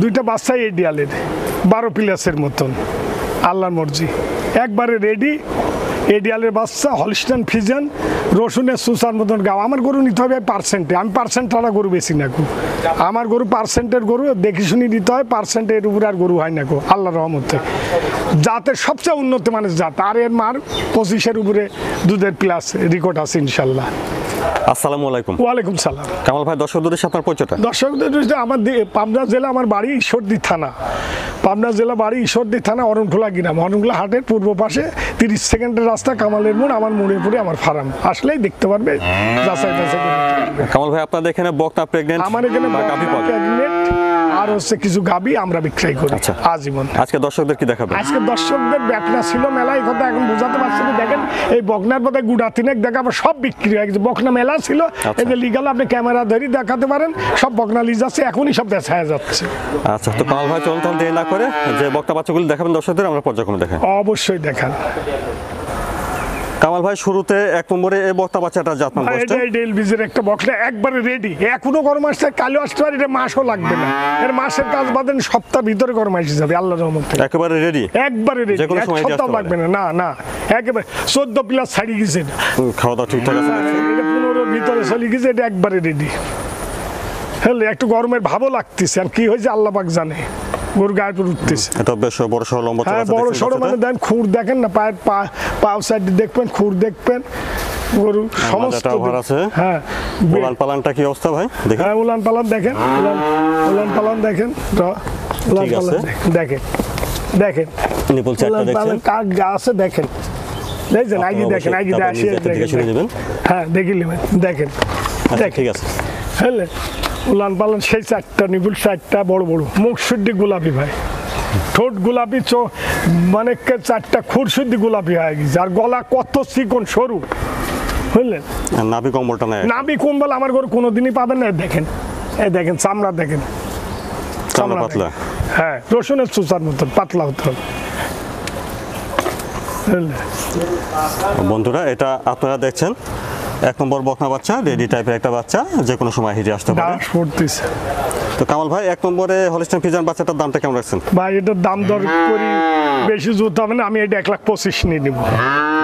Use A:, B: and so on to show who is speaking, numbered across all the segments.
A: দুইটা বাচ্চা এডিয়ালের 12 প্লাসের মতন, আল্লাহর মর্জি, একবারে রেডি। এডিয়ালের বাচ্চা, হলস্টাইন ফ্রিজিয়ান, রসুনের সুসার মতন গাও। আমার গরু নিতে হবে পার্সেন্টে, আমি পার্সেন্ট ছাড়া গরু বেশি না গো। আমার গরু পার্সেন্টের গরু, দেখে শুনি নিতে হয়, পার্সেন্টের উপরে আর গরু হয় না গো, আল্লাহর রহমতে। জাতের সবচেয়ে উন্নত মানের জাত, আর এর মার 25-এর উপরে দুধের প্লাস রেকর্ড আছে ইনশাল্লাহ।
B: আসসালামু আলাইকুম।
A: ওয়ালাইকুম সালাম।
B: কামাল ভাই, দর্শকদের সাথে আপনার পরিচয়টা?
A: দর্শকদের আমার পাবনা জেলা, আমার বাড়ি ঈশ্বরদী থানা, পাবনা জেলা বাড়ি ঈশ্বরদী থানা, অরণখোলা গ্রাম, অরণখোলা হাটের পূর্ব পাশে 30 সেকেন্ডের রাস্তা, কামালের মোড়, আমার মোড়ের পরে আমার ফার্ম। আসলেই দেখতে পারবে, যাচাই বাছাই করে।
B: কামাল ভাই, আপনাদের এখানে বকনা প্রেগন্যান্ট?
A: আমার এখানে প্রেগন্যান্ট আর হচ্ছে কিছু গাবি আমরা বিক্রয় করি আজীবন।
B: আজকে দর্শকদের কি দেখাবেন?
A: আজকে দর্শকদের ব্যাকনা ছিল মেলা, এই কথা এখন বোঝাতে পারছি না। দেখেন এই বকনার পথে গুড়া তিনেক দেখাবো, সব বিক্রি হয়ে গেছে। বকনা মেলা ছিল, এই যে লিগাল আপনি ক্যামেরা ধরে দেখাতে পারেন, সব বকনা লিজ আছে, এখনই সব বেচা হয়ে যাচ্ছে।
B: আচ্ছা, তো কামাল ভাই চলুন তাহলে দেরি না করে যে বকনা বাচ্চাগুলো দেখাবেন দর্শকদের, আমরা পর্যায়ক্রমে দেখাই।
A: অবশ্যই দেখান।
B: কামাল ভাই, শুরুতে 1 নম্বরে এই বকনা বাচ্চাটা জাতমান বসছে,
A: এই ডেলবিজের একটা বকনা একবারে রেডি, এখনো গরম আসছে, কালো আসতে পারে, এটা মাসও লাগবে না, এর মাসের কাজ বাদেন সপ্তাহ ভিতরে গরম আসে যাবে আল্লাহর রহমতে।
B: একেবারে রেডি,
A: একবারে রেডি,
B: যে কোনো সময়
A: সপ্তাহ লাগবে না। না না, একেবারে 14 প্লাস ছাড়ি গেছে,
B: খাওয়া দাওয়া ঠিকঠাক আছে,
A: এটা 15 ভিতরে চলে গেছে, এটা একবারে রেডি। হ্যাঁ, একটু গরমের ভাবও লাগতেছে, আর কি হয়েছে আল্লাহ পাক জানে, গরু গায়ের উপর উঠতেছে।
B: এটা বেশ বড় সড়ো লম্বা চওড়া আছে,
A: বড় সড়ো মানে দেন, খুর দেখেন না, পায়ের পাও সাইড দেখবেন, খুর দেখবেন, গরু সমস্ত
B: আছে।
A: হ্যাঁ,
B: উলান পালানটা কি অবস্থা ভাই? দেখেন,
A: হ্যাঁ উলান পালান দেখেন, উলান পালান দেখেন, উলান পালান দেখেন, দেখেন
B: নিপল চারটা দেখেন,
A: কাক গা আছে দেখেন, দেখছেন আগে দেখেন, আগে দেখেন, হ্যাঁ দেখিলেন দেখেন,
B: ঠিক আছে।
A: হ্যাঁ, উলান পালান সেই চারটা, নিপুল চারটা বড় বড়, মুখ শুদ্ধি গোলাপি ভাই, ঠোঁট গোলাপি, মানে চারটা খুর শুদ্ধি গোলাপি হয়ে গেছে, আর গলা কত চিকন সরু, বুঝলেন?
B: নাভি কম্বলটা নাই,
A: নাভি কম্বল আমার ঘরে কোনোদিনই পাবেন না। দেখেন, এই দেখেন চামড়া দেখেন,
B: চামড়া পাতলা,
A: হ্যাঁ রসুনের চুচার মতন পাতলা হতে হবে।
B: বন্ধুরা, এটা আপনারা দেখছেন 1 নম্বর বকনা বাচ্চা, রেডি টাইপের একটা বাচ্চা, যে কোনো সময় হিটে আসতে পারে। তো কামাল ভাই, 1 নম্বরে হলস্টাইন ফ্রিজিয়ান বাচ্চাটার দামটা কেমন রাখছেন?
A: ভাই এটার দাম দর করি বেশি জুতে হবে না, আমি এটা 1,25,000 নিয়ে নিব।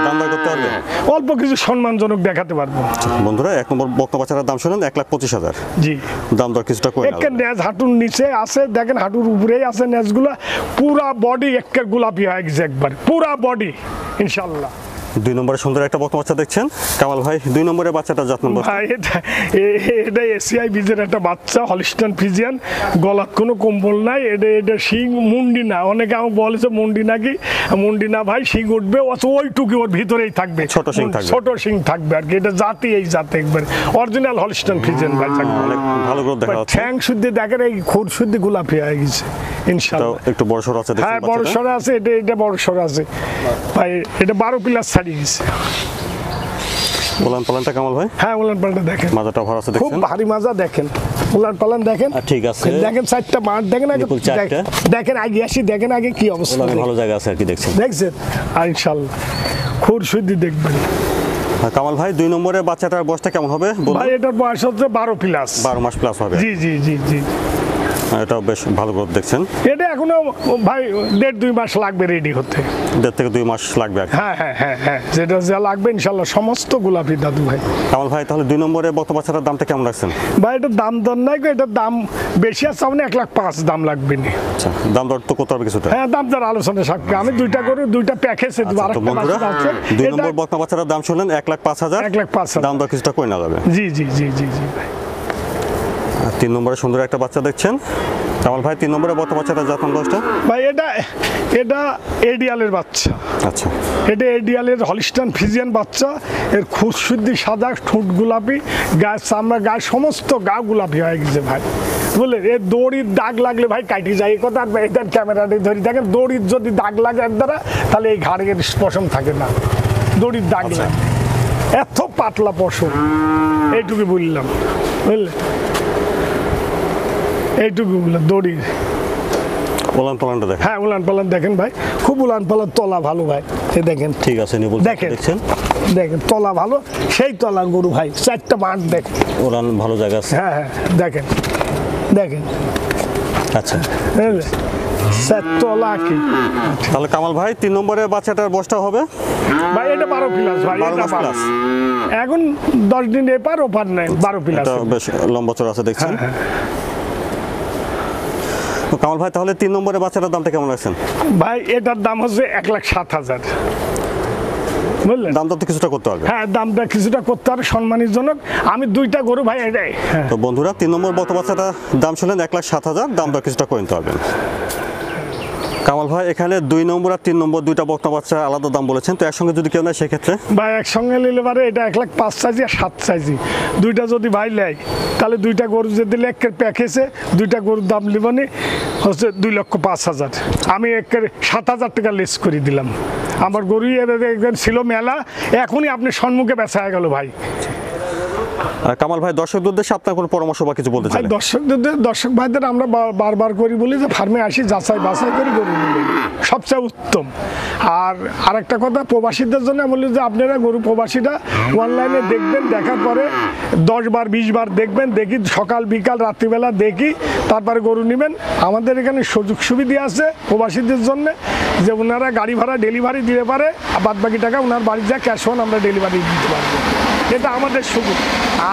B: দাম দর করতে পারবে?
A: অল্প কিছু সম্মানজনক দেখাতে পারবো।
B: বন্ধুরা, 1 নম্বর বকনা বাচ্চাটার দাম শুনেন 1,25,000।
A: জি,
B: দাম দর কিছুটা কমে
A: গেল। নেজ হাঁটুর নিচে আছে, দেখেন হাঁটুর উপরেই আছে নেজগুলা, পুরা বডি একের গোলাপি হয়ে গেছে, একবার পুরা বডি ইনশাআল্লাহ।
B: 2 নম্বরে সুন্দর একটা বকনা বাচ্চা দেখছেন কামাল ভাই, 2 নম্বরের বাচ্চাটা জাতমান বসছে
A: ভাই, এটা এসিআই বীজের একটা বাচ্চা, হলস্টাইন ফ্রিজিয়ান, গলার কোনো কম্বল নাই, এটা শিং মুন্ডি না, অনেকে আমাকে বলেছে মুন্ডি নাকি, মুন্ডি না ভাই, শিং উঠবে ওইটুকু ওর ভিতরেই থাকবে, ছোট শিং থাকবে আর কি, এটা জাতি, এই জাতে একবার অরিজিনাল হলস্টাইন ফ্রিজিয়ান ভাই থাকবে।
B: অনেক ভালো গ্রোথ দেখা যাচ্ছে,
A: ঠ্যাং শুদ্ধি দেখেন, এই খুর শুদ্ধি গোলাপি হয়ে গেছে ইনশাআল্লাহ।
B: একটু বড় সড়ো আছে,
A: হ্যাঁ বড় সড়ো আছে, এটা বড় সড়ো আছে ভাই, এটা 12 প্লাস ছাড়ি গেছে।
B: উলান পালানটা কামাল ভাই?
A: হ্যাঁ উলান পালানটা দেখেন,
B: মাজাটা ভরা আছে, দেখেন
A: খুব ভারী মাজা, দেখেন উলান পালান দেখেন,
B: ঠিক আছে,
A: দেখেন চারটা মাঠ দেখেন, আগে দেখেন, আগে আসি দেখেন, আগে কি অবস্থা,
B: ভালো জায়গা আছে আর কি, দেখছেন
A: আর ইনশাআল্লাহ খুর শুদ্ধি দেখবেন।
B: কামাল ভাই, 2 নম্বরের বাচ্চাটার বয়সটা কেমন হবে?
A: ভাই এটার বয়স হচ্ছে 12 প্লাস,
B: 12 মাস প্লাস হবে।
A: জি জি জি জি,
B: এটা বেশ ভালো গ্রোথ দেখছেন।
A: এটা এখনো ভাই 1.5-2 মাস লাগবে রেডি হতে,
B: 1.5 থেকে 2 মাস লাগবে।
A: হ্যাঁ হ্যাঁ হ্যাঁ হ্যাঁ, যেটা যা লাগবে ইনশাআল্লাহ সমস্ত গোলাপি দাদু ভাই।
B: কামাল ভাই, তাহলে 2 নম্বরে বকনা বাচ্চাটার দামটা কেমন রাখছেন?
A: ভাই এটার দাম দর নাই, এটার দাম বেশি আছে, মানে 1,05,000 দাম লাগবে না।
B: আচ্ছা, দাম দর তো করতে হবে কিছুটা।
A: হ্যাঁ, দাম দর আলোচনা সাপেক্ষে, আমি 2টা করে 2টা প্যাকেজে দেব। আরেকটা বাচ্চা আছে,
B: 2 নম্বর বকনা বাচ্চাটার দাম শুনলেন 1,05,000,
A: 1,05,000
B: দাম দর কিছুটা কই না যাবে।
A: জি জি জি জি জি ভাই।
B: 3 নম্বরে সুন্দর একটা বাচ্চা দেখছেন কামাল ভাই, 3 নম্বরে বকনা বাচ্চাটা জাতমান বয়সটা?
A: ভাই এটা এডিয়ালের বাচ্চা।
B: আচ্ছা,
A: এটা এডিয়ালের হলস্টাইন ফ্রিজিয়ান বাচ্চা, এর খুশশুদ্ধি সাদা, ঠোঁট গোলাপি, গায়ের চামড়া, গায়ের সমস্ত গা গোলাপি হয়ে গেছে ভাই, বুঝলেন? এর দড়ির দাগ লাগলে ভাই কাটি যায়, এই কথা এটার ক্যামেরাটি ধরি দেখেন, দড়ির যদি দাগ লাগে এর দ্বারা, তাহলে এই ঘাড়ের পশম থাকে না, দড়ির দাগ লাগে, এত পাতলা পশম, এইটুকু বললাম, বুঝলেন? এইটুকু দড়ির
B: উলান পালানটা দেখেন।
A: হ্যাঁ উলান পালান দেখেন ভাই, খুব উলান পালান, তলা ভালো ভাই, এই দেখেন,
B: ঠিক আছে,
A: দেখেন দেখেন তলা ভালো, সেই তলার গরু ভাই, 4টা মাঠ দেখেন,
B: উলান ভালো জায়গা আছে।
A: হ্যাঁ হ্যাঁ দেখেন দেখেন
B: আচ্ছা,
A: তোলা কি
B: তাহলে কামাল ভাই 3 নম্বরে বাচ্চাটার বয়সটা হবে
A: ভাই? এটা 12 প্লাস ভাই,
B: 12
A: এটা
B: প্লাস।
A: এখন 10 দিন এপার ওপার নেই, 12 প্লাস।
B: এটা বেশ লম্বা চড়া আছে দেখছেন। তো কামাল ভাই তাহলে 3 নম্বরে বাচ্চাটার দামটা কেমন রাখছেন?
A: ভাই এটার দাম হচ্ছে 1,07,000, বুঝলেন?
B: দামটা তো কিছুটা করতে হবে।
A: হ্যাঁ, দামটা কিছুটা করতে হবে সম্মানীজনক। আমি 2টা গরু ভাই এটাই।
B: তো বন্ধুরা 3 নম্বর বত বাচ্চাটা দাম শুনলেন 1,07,000, দামটা কিছুটা করে নিতে পারবেন। কামাল ভাই এখানে 2 নম্বর আর 3 নম্বর 2টা বকনা বাচ্চা আলাদা দাম বলেছেন, তো একসঙ্গে যদি কেউ নেয় সেক্ষেত্রে?
A: ভাই একসঙ্গে নিলে পারে এটা 1,05,000 চাইছি আর 7 চাইছি। 2টা যদি ভাই নেয় তাহলে 2টা গরু যদি লেকের প্যাকেজে 2টা গরুর দাম লিবনি হচ্ছে 2,05,000। আমি একের 7,000 টাকা লেস করে দিলাম। আমার গরু ছিল মেলা, এখনই আপনি সম্মুখে বেচা হয়ে গেল ভাই।
B: কামাল ভাই দর্শকদের উদ্দেশ্যে আপনার কোনো পরামর্শ বা কিছু বলতে চাই?
A: ভাই দর্শক ভাইদের আমরা বারবার করি বলি যে ফার্মে আসি, যাচাই বাছাই করি গরু নিলে সবচেয়ে উত্তম। আর আরেকটা কথা প্রবাসীদের জন্য বলি যে আপনারা গরু প্রবাসীরা অনলাইনে দেখবেন, দেখার পরে 10 বার 20 বার দেখবেন, দেখি সকাল বিকাল রাত্রিবেলা দেখি, তারপরে গরু নেবেন। আমাদের এখানে সুযোগ সুবিধা আছে প্রবাসীদের জন্য যে ওনারা গাড়ি ভাড়া ডেলিভারি দিতে পারে, আর বাদ বাকি টাকা ওনার বাড়ি যা ক্যাশ অন আমরা ডেলিভারি দিতে পারবো। এটা আমাদের সুযোগ।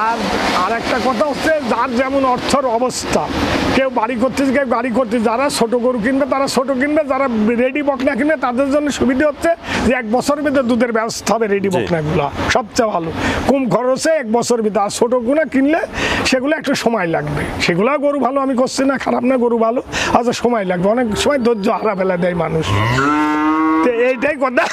A: আর একটা কথা হচ্ছে যার যেমন অর্থর অবস্থা, কেউ বাড়ি করতেছে, কেউ গাড়ি করতেছে, যারা ছোট গরু কিনবে তারা ছোট কিনবে, যারা রেডি বকনা কিনবে তাদের জন্য সুবিধা হচ্ছে যে 1 বছরের ভিতরে দুধের ব্যবস্থা হবে। রেডি বকনাগুলো সবচেয়ে ভালো, কম খরচে 1 বছরের ভিতরে। আর ছোটোগুলো কিনলে সেগুলো একটু সময় লাগবে। সেগুলো গরু ভালো আমি করছি না, খারাপ না, গরু ভালো, আচ্ছা সময় লাগবে, অনেক সময় ধৈর্য হারা ফেলা দেয় মানুষ। তো এইটাই কথা।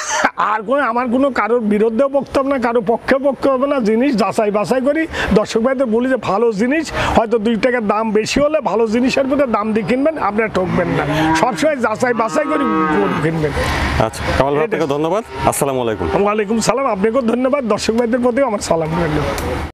A: আর আমার কোনো কারোর বিরুদ্ধেও বক্তব্য না, কারোর পক্ষে হবে না। জিনিস যাচাই বাছাই করি, দর্শক ভাইদের বলি যে ভালো জিনিস হয়তো 2 টাকার দাম বেশি হলে ভালো জিনিসের মধ্যে দাম দিয়ে কিনবেন, আপনারা ঠকবেন না। সবসময় যাচাই বাছাই করি গরু কিনবেন।
B: আচ্ছা কামাল ভাই আপনাকে ধন্যবাদ, আসসালামু আলাইকুম।
A: ওয়ালাইকুম সালাম, আপনাকেও ধন্যবাদ। দর্শক ভাইদের প্রতিও আমার সালাম রইল।